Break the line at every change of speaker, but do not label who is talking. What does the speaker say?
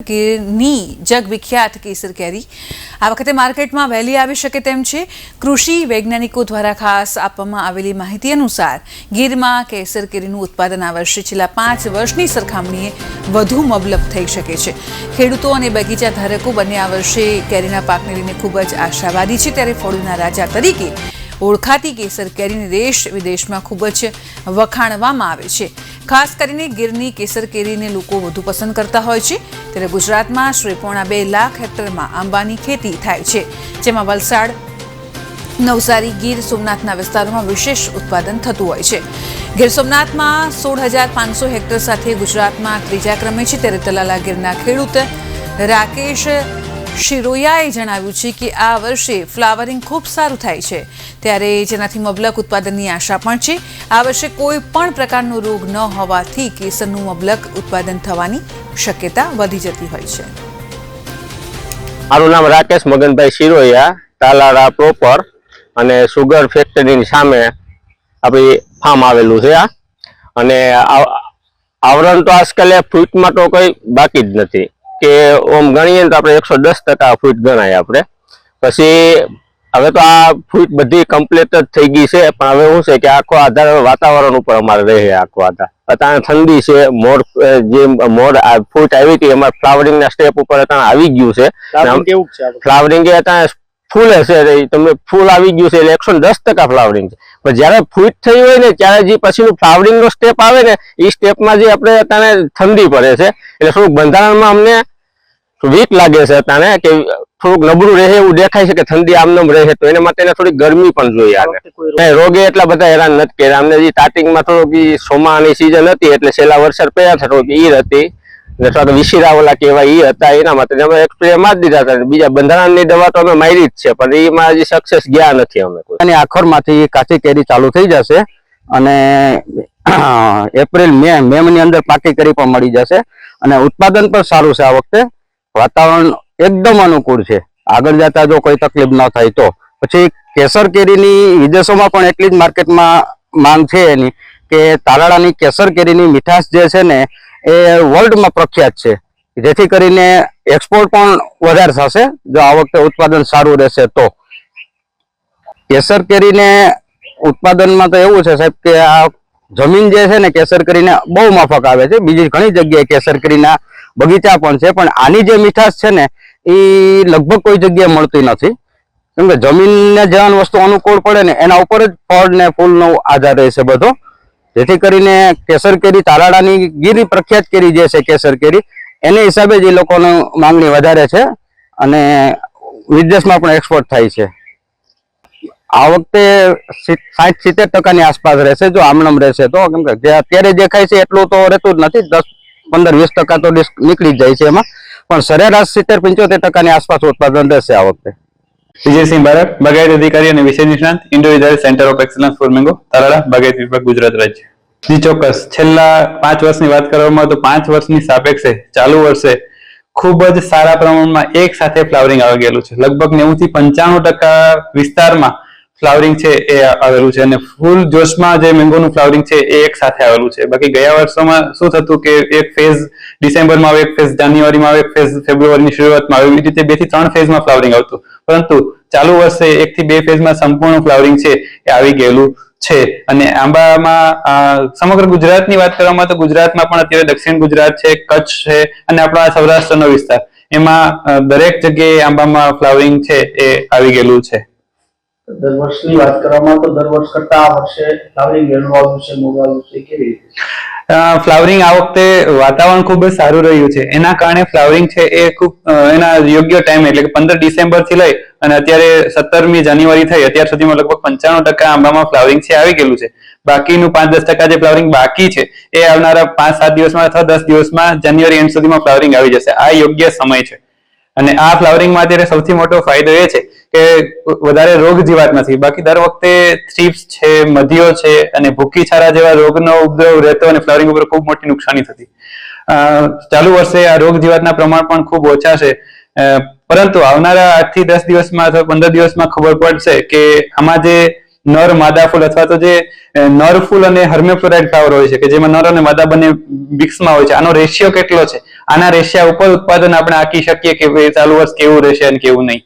ગીરની જગવિખ્યાત કેસર કેરી આ વખતે માર્કેટમાં વહેલી આવી શકે તેમ છે। કૃષિ વૈજ્ઞાનિકો દ્વારા ખાસ આપવામાં આવેલી માહિતી અનુસાર ગીરમાં કેસર કેરીનું ઉત્પાદન આ વર્ષે છેલ્લા 5 વર્ષની સરખામણીએ વધુ મબલખ થઈ શકે છે। ખેડૂતો અને બગીચા ધારકો બંને આ વર્ષે કેરીના પાકને લઈને ખૂબ જ આશાવાદી છે। ત્યારે ફળોના રાજા તરીકે ઓળખાતી કેસર કેરીને દેશ વિદેશમાં ખૂબ જ વખાણવામાં આવે છે। ખાસ કરીને ગીરની કેસર કેરીને લોકો વધુ પસંદ કરતા હોય છે। ત્યારે ગુજરાતમાં આશરે 2.5 લાખ હેક્ટરમાં આંબાની ખેતી થાય છે, જેમાં વલસાડ, નવસારી, ગીર સોમનાથના વિસ્તારોમાં વિશેષ ઉત્પાદન થતું હોય છે। ગીર સોમનાથમાં 16,500 હેક્ટર સાથે ગુજરાતમાં ત્રીજા ક્રમે છે। ત્યારે તલાલા ગીરના ખેડૂત રાકેશ શિરોયાએ જણાવ્યું છે કે આ વર્ષે ફ્લાવરિંગ ખૂબ સારું થાય છે, ત્યારે જેનાથી મબલક ઉત્પાદનની આશા પણ છે। આ વર્ષે કોઈ પણ પ્રકારનો રોગ ન હોવાથી કેસરનું મબલક ઉત્પાદન થવાની શક્યતા વધી જતી હોય છે।
મારું નામ રાકેશ મગનભાઈ શિરોયા, તાલાળા પ્રોપર અને સુગર ફેક્ટરીની સામે આપણી ફાર્મ આવેલું છે। અને આવરણ તો આજકાલ ફ્રૂટમાં તો કંઈ બાકી જ નથી કે ઓમ ગણીએ તો આપણે 110% ફ્રૂટ ગણાય આપણે। પછી હવે તો આ ફ્રૂટ બધી કમ્પ્લીટ જ થઈ ગઈ છે, પણ હવે શું છે કે આખો આધાર વાતાવરણ ઉપર અમારે રહે। આખો આધાર અત્યારે ઠંડી છે, મોડ ફ્રૂટ આવી હતી એમાં ફ્લાવરિંગના સ્ટેપ ઉપર અત્યારે આવી ગયું છે। ફ્લાવરિંગ એ અત્યારે ફૂલ હશે, તમને ફૂલ આવી ગયું છે એટલે 110% ફ્લાવરિંગ છે। પણ જયારે ફ્રૂટ થઈ હોય ને ત્યારે જે પછીનું ફ્લાવરિંગ નો સ્ટેપ આવે ને એ સ્ટેપમાં જે આપણે અત્યારે ઠંડી પડે છે એટલે થોડુંક બંધારણમાં અમને વીક લાગે છે અત્યારે કે થોડુંક નબળું રહે એવું દેખાય છે કે ઠંડી આમનામ રહે, તો એના માટે થોડીક ગરમી પણ જોઈએ આને। રોગે એટલા બધા હેરાન નથી કર્યા અમને। જે સ્ટાર્ટિંગમાં થોડુંક ચોમાની સિઝન હતી એટલે છેલ્લા વરસાદ પડ્યા હતા, થોડુંક ઈર હતી ને થોડાક વિશિરા ઓલા કહેવાય ઈ હતા, એના માટે અમે એક સ્પ્રે મારી દીધા હતા। બીજા બંધારણની દવા તો અમે મારી જ છે, પણ એમાં હજી સક્સેસ ગયા નથી અમે કોઈ।
અને આખરમાંથી કાચી કેરી ચાલુ થઈ જશે અને એપ્રિલ મે ની અંદર પાકી કેરી પણ મળી જશે અને ઉત્પાદન પણ સારું છે। આ વખતે વાતાવરણ એકદમ અનુકૂળ છે, આગળ જતા જો કોઈ તકલીફ ન થાય તો। પછી કેસર કેરીની વિદેશોમાં પણ એટલી જ માર્કેટમાં માંગ છે એની કે તાલાળાની કેસર કેરીની મીઠાશ જે છે ને એ વર્લ્ડમાં પ્રખ્યાત છે, જેથી કરીને એક્સપોર્ટ પણ વધારે થશે જો આ વખતે ઉત્પાદન સારું રહેશે તો। કેસર કેરીને ઉત્પાદનમાં તો એવું છે સાહેબ કે આ જમીન જે છે ને કેસર કેરીને બહુ માફક આવે છે। બીજી ઘણી જગ્યાએ કેસર કેરીના બગીચા પણ છે, પણ આની જે મીઠાશ છે ને એ લગભગ કોઈ જગ્યાએ મળતી નથી, કેમ કે જમીનને જેવાની વસ્તુ અનુકૂળ પડે ને એના ઉપર જ ફળ ને ફૂલનો આધાર રહેશે બધો। જેથી કરીને કેસર કેરી તાલાળાની ગીરની પ્રખ્યાત કેરી જે છે કેસર કેરી એને હિસાબે જ એ લોકોની માંગણી વધારે છે અને વિદેશમાં પણ એક્સપોર્ટ થાય છે। આ વખતે 60-70% આસપાસ રહેશે જો આમનામ રહેશે તો, કેમ કે અત્યારે દેખાય છે એટલું તો રહેતું જ નથી, 10-15-20% તો નીકળી જ જાય છે એમાં, પણ સરેરાશ 70-75% આસપાસ ઉત્પાદન રહેશે આ વખતે।
વિજયસિંહ બારડ, બાગાયત અધિકારી અને વિષય નિષ્ણાત, individual centre of excellence for mango, Talala, બાગાયત વિભાગ, ગુજરાત રાજ્ય। જી ચોક્કસ, છેલ્લા 5 વર્ષની વાત કરવામાં તો 5 વર્ષની સાપેક્ષે ચાલુ વર્ષે ખૂબ જ સારા પ્રમાણમાં એક સાથે ફ્લાવરિંગ આવી ગયેલું છે। લગભગ 90 થી 95% વિસ્તારમાં ફ્લાવરિંગ છે એ આવેલું છે અને ફૂલ જોશમાં જે મેંગોનું ફ્લાવરિંગ છે એ એક સાથે આવેલું છે। બાકી ગયા વર્ષોમાં શું થતું કે એક ફેઝ ડિસેમ્બરમાં આવે, એક ફેઝ જાન્યુઆરીમાં આવે, એક ફેઝ ફેબ્રુઆરીની શરૂઆતમાં આવે, એવી રીતે 2 થી 3 ફેઝમાં ફ્લાવરિંગ આવતું, પરંતુ ચાલુ વર્ષે 1 થી 2 ફેઝમાં સંપૂર્ણ ફ્લાવરિંગ છે એ આવી ગયેલું છે। અને આંબામાં સમગ્ર ગુજરાતની વાત કરવામાં તો ગુજરાતમાં પણ અત્યારે દક્ષિણ ગુજરાત છે, કચ્છ છે અને આપણા સૌરાષ્ટ્રનો વિસ્તાર, એમાં દરેક જગ્યાએ આંબામાં ફ્લાવરિંગ છે એ આવી ગયેલું છે।
દર વર્ષની વાત કરવામાં તો દર વર્ષ કરતા આ વર્ષે ફ્લાવરિંગ વહેલું આવ્યું છે, મોડું આવ્યું છે, કેવી રીતે?
ફ્લાવરિંગ આ વખતે વાતાવરણ ખૂબ જ સારું રહ્યું છે, એના કારણે ફ્લાવરિંગ છે એ ખૂબ એના યોગ્ય ટાઈમ એટલે કે 15 ડિસેમ્બર થી લઈ અને અત્યારે 17મી જાન્યુઆરી થઈ અત્યાર સુધીમાં લગભગ 95% આંબામાં ફ્લાવરિંગ છે આવી ગયેલું છે। બાકીનું 5-10% જે ફ્લાવરિંગ બાકી છે એ આવનારા 5-7 દિવસમાં અથવા 10 દિવસમાં જાન્યુઆરી એન્ડ સુધીમાં ફ્લાવરિંગ આવી જશે। આ યોગ્ય સમય છે અને આ ફ્લાવરિંગમાં અત્યારે સૌથી મોટો ફાયદો એ છે કે વધારે રોગ જીવાત નથી। બાકી દર વખતે થ્રીપ્સ છે, મધીઓ છે અને ભૂકી છારા જેવા રોગનો ઉપદ્રવ રહેતો અને ફ્લાવરિંગ ઉપર ખૂબ મોટી નુકસાની થતી। ચાલુ વર્ષે આ રોગ જીવાતના પ્રમાણ પણ ખૂબ ઓછા છે, પરંતુ આવનારા 8 થી 10 દિવસમાં અથવા 15 દિવસમાં ખબર પડશે કે આમાં જે નર માદા ફૂલ અથવા તો જે નર ફૂલ અને હર્મેફ્રોડાઇટ ફ્લાવર હોય છે કે જેમાં નર અને માદા બંને મિક્સમાં હોય છે, આનો રેશિયો કેટલો છે, આના રેશિયા ઉપર ઉત્પાદન આપણે આંકી શકીએ કે ચાલુ વર્ષ કેવું રહેશે અને કેવું નહીં.